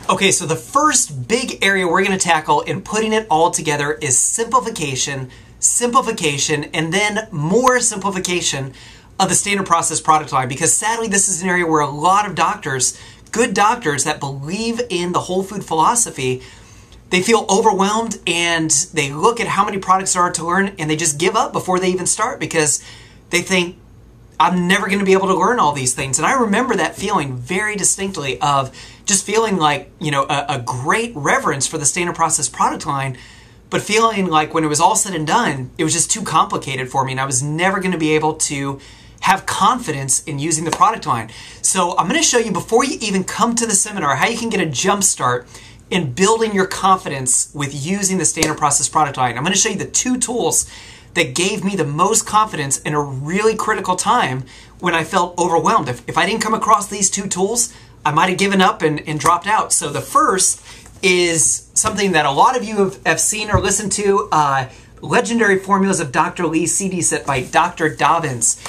Okay, so the first big area we're going to tackle in putting it all together is simplification, simplification, and then more simplification of the standard process product line, because sadly this is an area where a lot of doctors, good doctors that believe in the whole food philosophy, they feel overwhelmed and they look at how many products there are to learn and they just give up before they even start because they think, I'm never going to be able to learn all these things. And I remember that feeling very distinctly of just feeling like, a great reverence for the standard process product line, but feeling like when it was all said and done, it was just too complicated for me and I was never going to be able to have confidence in using the product line. So I'm going to show you, before you even come to the seminar, how you can get a jump start in building your confidence with using the standard process product line. I'm going to show you the 2 tools that gave me the most confidence in a really critical time when I felt overwhelmed. If I didn't come across these 2 tools, I might have given up and dropped out. So the first is something that a lot of you have seen or listened to, Legendary Formulas of Dr. Lee CD set by Dr. Dobbins.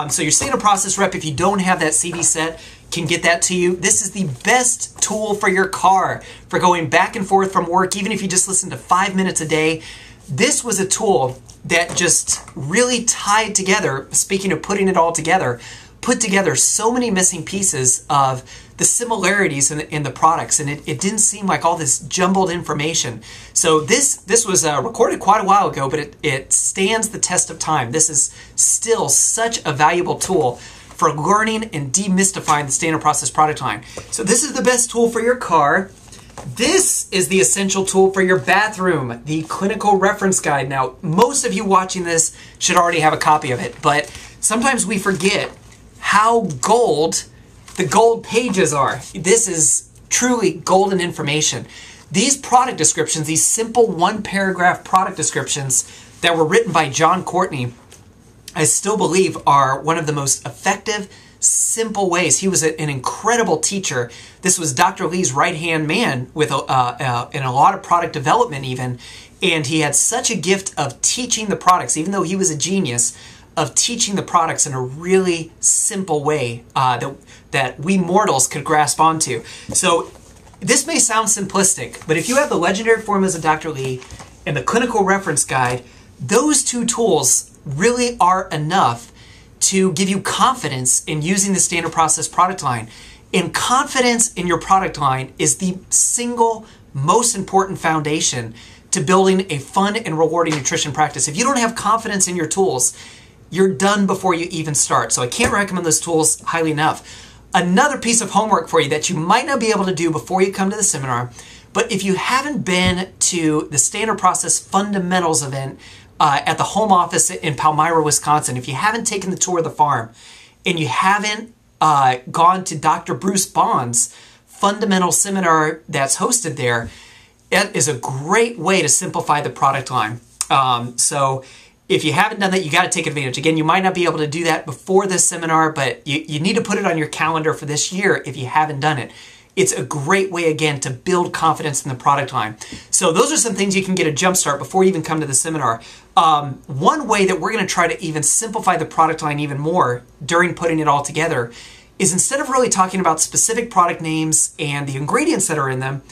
So your standard process rep, if you don't have that CD set, can get that to you. This is the best tool for your car, for going back and forth from work, even if you just listen to 5 minutes a day. This was a tool that just really tied together, speaking of putting it all together, put together so many missing pieces of the similarities in the products, and it didn't seem like all this jumbled information. So this was recorded quite a while ago, but it stands the test of time. This is still such a valuable tool for learning and demystifying the standard process product line. So this is the best tool for your car. This is the essential tool for your bathroom, the clinical reference guide. Now, most of you watching this should already have a copy of it, but sometimes we forget how gold the gold pages are. This is truly golden information. These product descriptions, these simple 1-paragraph product descriptions that were written by John Courtney, I still believe are one of the most effective, simple ways. He was an incredible teacher. This was Dr. Lee's right-hand man with in a lot of product development even, and he had such a gift of teaching the products, even though he was a genius, of teaching the products in a really simple way that we mortals could grasp onto. So this may sound simplistic, but if you have the Legendary Formulas of Dr. Lee and the Clinical Reference Guide, those 2 tools really are enough to give you confidence in using the standard process product line. And confidence in your product line is the single most important foundation to building a fun and rewarding nutrition practice. If you don't have confidence in your tools, you're done before you even start. So I can't recommend those tools highly enough. Another piece of homework for you that you might not be able to do before you come to the seminar, but if you haven't been to the Standard Process Fundamentals event at the home office in Palmyra, Wisconsin, if you haven't taken the tour of the farm and you haven't gone to Dr. Bruce Bond's fundamental seminar that's hosted there, it is a great way to simplify the product line. So if you haven't done that, you got to take advantage. Again, you might not be able to do that before this seminar, but you need to put it on your calendar for this year if you haven't done it. It's a great way, again, to build confidence in the product line. So those are some things you can get a jump start before you even come to the seminar. One way that we're going to try to even simplify the product line even more during putting it all together is, instead of really talking about specific product names and the ingredients that are in them,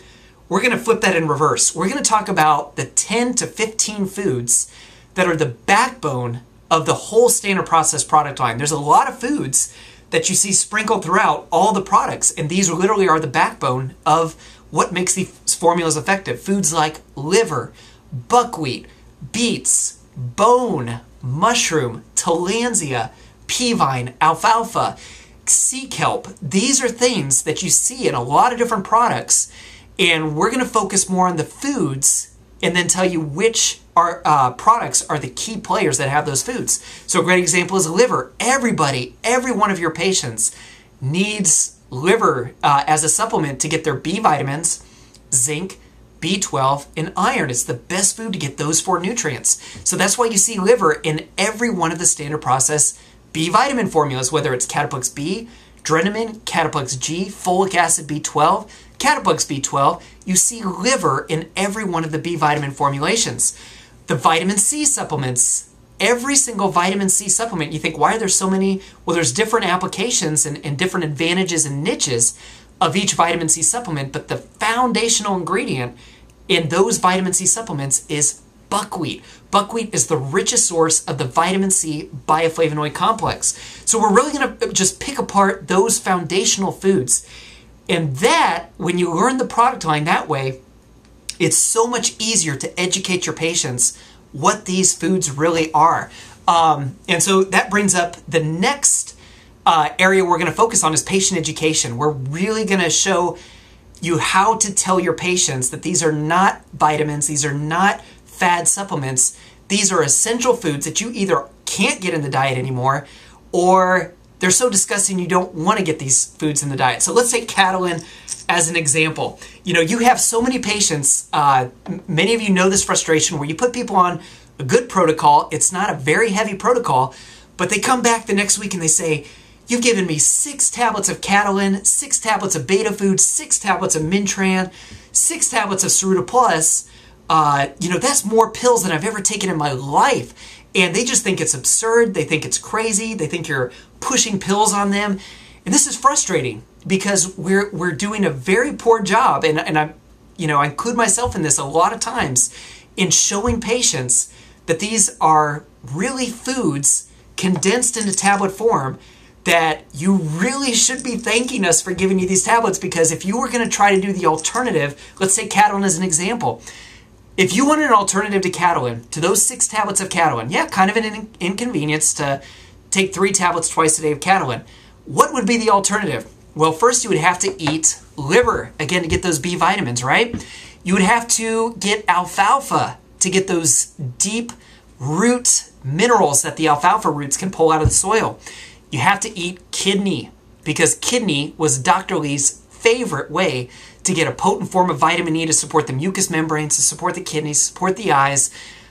we're going to flip that in reverse. We're going to talk about the 10 to 15 foods that are the backbone of the whole standard process product line. There's a lot of foods that you see sprinkled throughout all the products, and these literally are the backbone of what makes these formulas effective. Foods like liver, buckwheat, beets, bone, mushroom, tillandsia, pea vine, alfalfa, sea kelp. These are things that you see in a lot of different products, and we're going to focus more on the foods and then tell you which products are the key players that have those foods. So a great example is liver. Every one of your patients needs liver as a supplement to get their B vitamins, zinc, B12, and iron. It's the best food to get those 4 nutrients. So that's why you see liver in every one of the standard process B vitamin formulas, whether it's Cataplex B, Drenamine, Cataplex G, folic acid B12, Cataplex B12. You see liver in every one of the B vitamin formulations. The vitamin C supplements, every single vitamin C supplement, you think, why are there so many? Well, there's different applications and different advantages and niches of each vitamin C supplement, but the foundational ingredient in those vitamin C supplements is buckwheat. Buckwheat is the richest source of the vitamin C bioflavonoid complex. So we're really going to just pick apart those foundational foods. And that, when you learn the product line that way, it's so much easier to educate your patients what these foods really are. And so that brings up the next area we're going to focus on is patient education. We're really going to show you how to tell your patients that these are not vitamins, these are not fad supplements, these are essential foods that you either can't get in the diet anymore, or they're so disgusting you don't want to get these foods in the diet. So let's take Catalin as an example. You know, you have so many patients, many of you know this frustration where you put people on a good protocol, it's not a very heavy protocol, but they come back the next week and they say, you've given me 6 tablets of Catalin, 6 tablets of Beta Food, 6 tablets of Mintran, 6 tablets of Cerulita Plus. You know, that's more pills than I've ever taken in my life. And they just think it's absurd. They think it's crazy. They think you're pushing pills on them. And this is frustrating because we're doing a very poor job. And I include myself in this a lot of times in showing patients that these are really foods condensed into tablet form, that you really should be thanking us for giving you these tablets, because if you were going to try to do the alternative, let's say Catalin as an example. If you wanted an alternative to Catalin, to those 6 tablets of Catalin, yeah, kind of an inconvenience to take 3 tablets twice a day of Catalin. What would be the alternative? Well, first you would have to eat liver, again, to get those B vitamins, right? You would have to get alfalfa to get those deep root minerals that the alfalfa roots can pull out of the soil. You have to eat kidney, because kidney was Dr. Lee's favorite way to get a potent form of vitamin E to support the mucous membranes, to support the kidneys, support the eyes.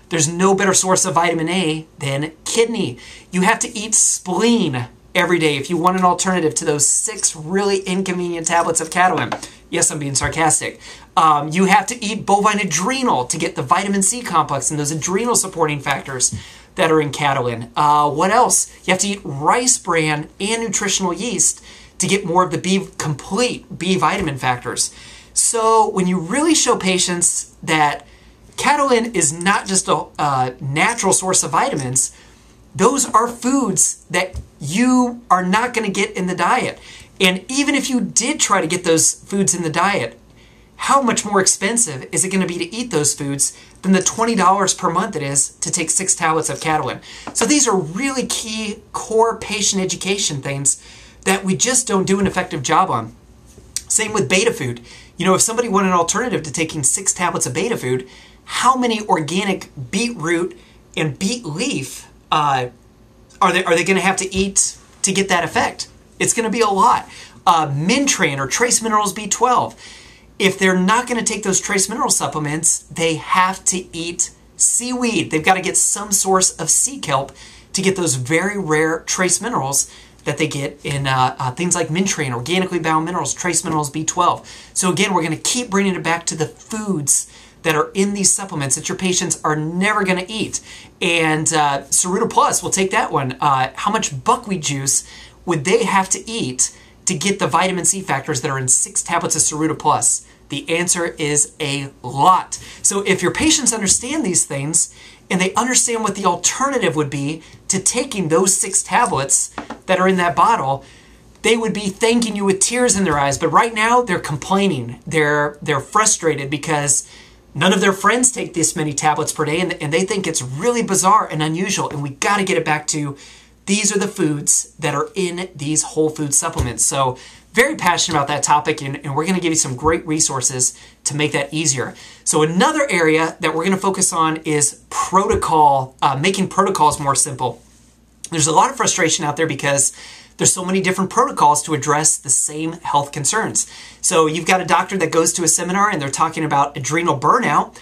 There's no better source of vitamin A than kidney. You have to eat spleen every day if you want an alternative to those 6 really inconvenient tablets of Catalin. Yes, I'm being sarcastic. You have to eat bovine adrenal to get the vitamin C complex and those adrenal supporting factors that are in Catalin. What else? You have to eat rice bran and nutritional yeast to get more of the complete B vitamin factors. So when you really show patients that Catalin is not just a natural source of vitamins, those are foods that you are not going to get in the diet. And even if you did try to get those foods in the diet, how much more expensive is it going to be to eat those foods than the $20 per month it is to take 6 tablets of Catalin? So these are really key core patient education things that we just don't do an effective job on. Same with Beta Food. You know, if somebody wanted an alternative to taking 6 tablets of Beta Food, how many organic beetroot and beet leaf are they going to have to eat to get that effect? It's going to be a lot. Mintran or Trace Minerals B12. If they're not going to take those trace mineral supplements, they have to eat seaweed. They've got to get some source of sea kelp to get those very rare trace minerals that they get in things like Mintran, organically bound minerals, Trace Minerals B12. So again, we're going to keep bringing it back to the foods that are in these supplements that your patients are never going to eat. And Cerulita Plus, we'll take that one. How much buckwheat juice would they have to eat to get the vitamin C factors that are in 6 tablets of Cerulita Plus? The answer is a lot. So if your patients understand these things and they understand what the alternative would be to taking those 6 tablets that are in that bottle, they would be thanking you with tears in their eyes. But right now they're complaining. They're frustrated because none of their friends take this many tablets per day, and they think it's really bizarre and unusual. And we got to get it back to these are the foods that are in these whole food supplements. So very passionate about that topic, and we're going to give you some great resources to make that easier. So another area that we're going to focus on is protocol, making protocols more simple. There's a lot of frustration out there because there's so many different protocols to address the same health concerns. So you've got a doctor that goes to a seminar and they're talking about adrenal burnout,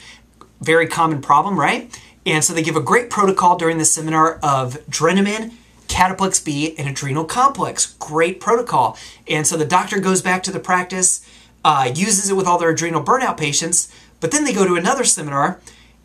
very common problem, right? And so they give a great protocol during the seminar of Drenamin, Cataplex B, and adrenal complex. Great protocol. And so the doctor goes back to the practice, uses it with all their adrenal burnout patients, but then they go to another seminar,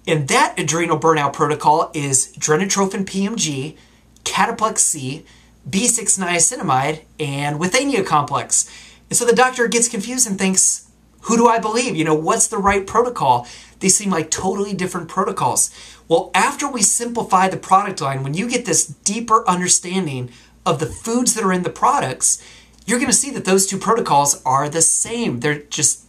and that adrenal burnout protocol is Drenatrophin PMG, Cataplex C, B6 niacinamide, and Withania complex. And so the doctor gets confused and thinks, who do I believe? What's the right protocol? They seem like totally different protocols. Well, after we simplify the product line, when you get this deeper understanding of the foods that are in the products, you're going to see that those two protocols are the same. They're just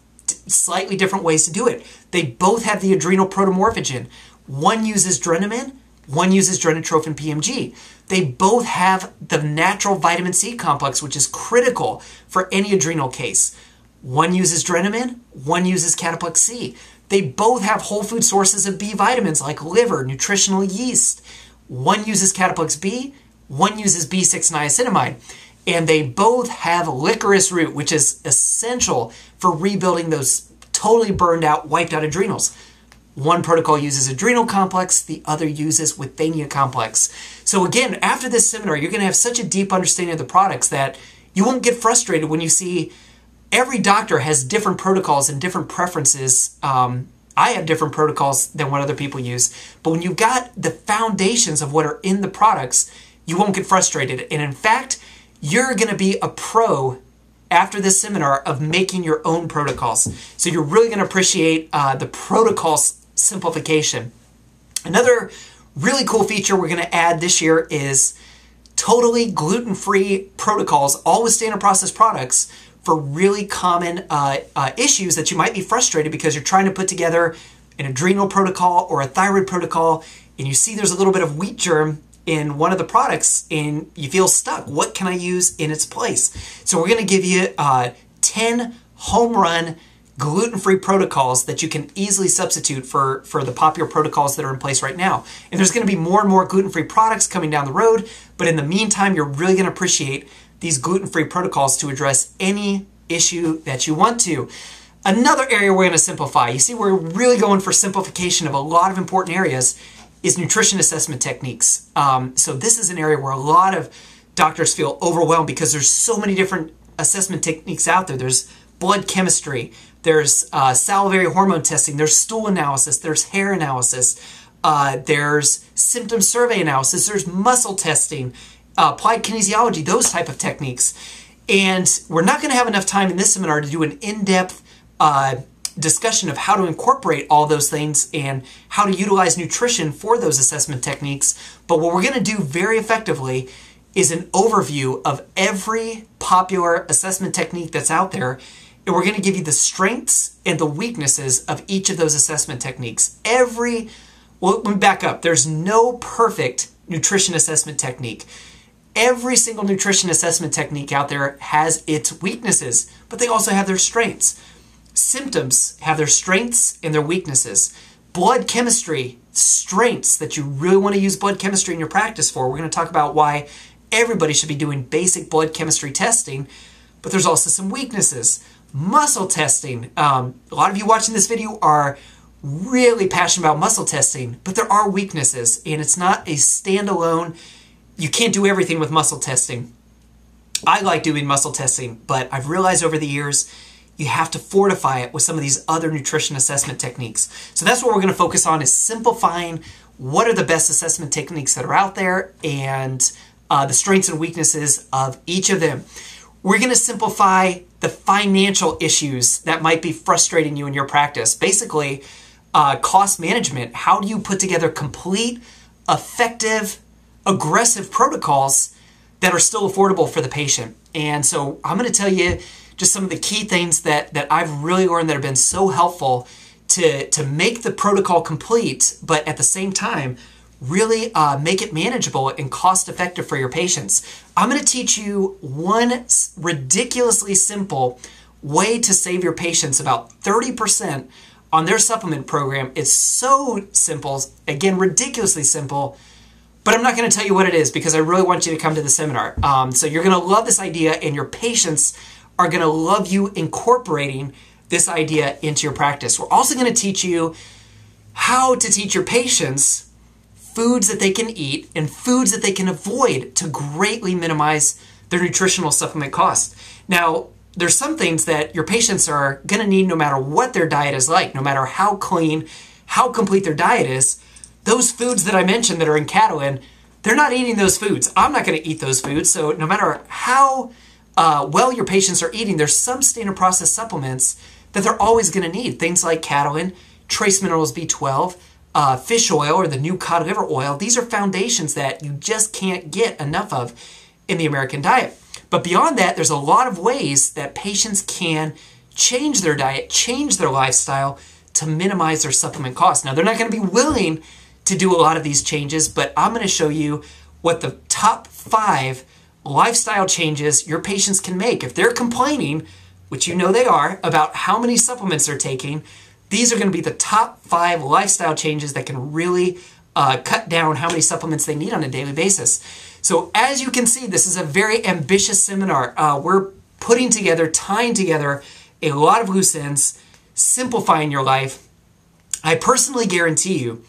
slightly different ways to do it. They both have the adrenal protomorphogen. One uses Drenamin, one uses Drenatrophin PMG. They both have the natural vitamin C complex, which is critical for any adrenal case. One uses Drenamin, one uses Cataplex C. They both have whole food sources of B vitamins like liver, nutritional yeast. One uses Cataplex B, one uses B6 niacinamide. And they both have licorice root, which is essential for rebuilding those totally burned out, wiped out adrenals. One protocol uses adrenal complex, the other uses withania complex. So again, after this seminar, you're going to have such a deep understanding of the products that you won't get frustrated when you see every doctor has different protocols and different preferences. I have different protocols than what other people use. But when you've got the foundations of what are in the products, you won't get frustrated. And in fact, you're going to be a pro after this seminar of making your own protocols. So you're really going to appreciate the protocol simplification. Another really cool feature we're going to add this year is totally gluten-free protocols, all with standard process products for really common issues that you might be frustrated because you're trying to put together an adrenal protocol or a thyroid protocol and you see there's a little bit of wheat germ in one of the products and you feel stuck. What can I use in its place? So we're going to give you 10 home run gluten-free protocols that you can easily substitute for the popular protocols that are in place right now. And there's going to be more and more gluten-free products coming down the road, but in the meantime, you're really going to appreciate these gluten-free protocols to address any issue that you want to. Another area we're going to simplify, you see we're really going for simplification of a lot of important areas, is nutrition assessment techniques. So this is an area where a lot of doctors feel overwhelmed because there's so many different assessment techniques out there. There's blood chemistry, there's salivary hormone testing, there's stool analysis, there's hair analysis, there's symptom survey analysis, there's muscle testing, applied kinesiology, those type of techniques. And we're not going to have enough time in this seminar to do an in-depth discussion of how to incorporate all those things and how to utilize nutrition for those assessment techniques. But what we're going to do very effectively is an overview of every popular assessment technique that's out there. And we're going to give you the strengths and the weaknesses of each of those assessment techniques. Well, let me back up. There's no perfect nutrition assessment technique. Every single nutrition assessment technique out there has its weaknesses, but they also have their strengths. Symptoms have their strengths and their weaknesses. Blood chemistry, strengths that you really want to use blood chemistry in your practice for. We're going to talk about why everybody should be doing basic blood chemistry testing, but there's also some weaknesses. Muscle testing. A lot of you watching this video are really passionate about muscle testing, but there are weaknesses, and it's not a standalone. You can't do everything with muscle testing. I like doing muscle testing, but I've realized over the years you have to fortify it with some of these other nutrition assessment techniques. So that's what we're going to focus on, is simplifying what are the best assessment techniques that are out there and the strengths and weaknesses of each of them. We're going to simplify the financial issues that might be frustrating you in your practice. Basically, cost management. How do you put together complete, effective, aggressive protocols that are still affordable for the patient? And so I'm going to tell you just some of the key things that I've really learned that have been so helpful to make the protocol complete, but at the same time, really make it manageable and cost-effective for your patients. I'm going to teach you one ridiculously simple way to save your patients about 30% on their supplement program. It's so simple, again, ridiculously simple, but I'm not going to tell you what it is because I really want you to come to the seminar. So you're going to love this idea, and your patients are going to love you incorporating this idea into your practice. We're also going to teach you how to teach your patients foods that they can eat and foods that they can avoid to greatly minimize their nutritional supplement costs. Now, there's some things that your patients are going to need no matter what their diet is like, no matter how clean, how complete their diet is. Those foods that I mentioned that are in Catalin, they're not eating those foods. I'm not going to eat those foods. So no matter how well your patients are eating, there's some standard process supplements that they're always going to need. Things like Catalin, trace minerals B12, fish oil or the new cod liver oil. These are foundations that you just can't get enough of in the American diet. But beyond that, there's a lot of ways that patients can change their diet, change their lifestyle to minimize their supplement costs. Now, they're not going to be willing to do a lot of these changes, but I'm going to show you what the top 5 lifestyle changes your patients can make. If they're complaining, which you know they are, about how many supplements they're taking, these are going to be the top 5 lifestyle changes that can really cut down how many supplements they need on a daily basis. So as you can see, this is a very ambitious seminar. We're putting together, tying together a lot of loose ends, simplifying your life. I personally guarantee you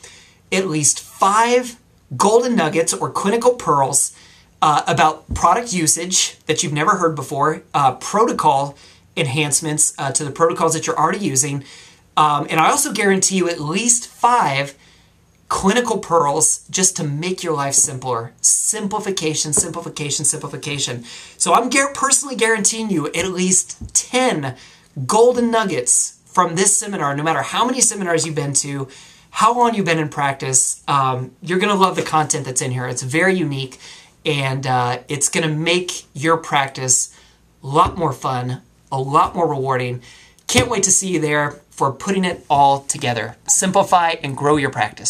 at least 5 golden nuggets or clinical pearls about product usage that you've never heard before, protocol enhancements to the protocols that you're already using, and I also guarantee you at least 5 clinical pearls just to make your life simpler. Simplification, simplification, simplification. So I'm personally guaranteeing you at least 10 golden nuggets from this seminar, no matter how many seminars you've been to, how long you've been in practice. You're going to love the content that's in here. It's very unique, and it's going to make your practice a lot more fun, a lot more rewarding. Can't wait to see you there for putting it all together. Simplify and grow your practice.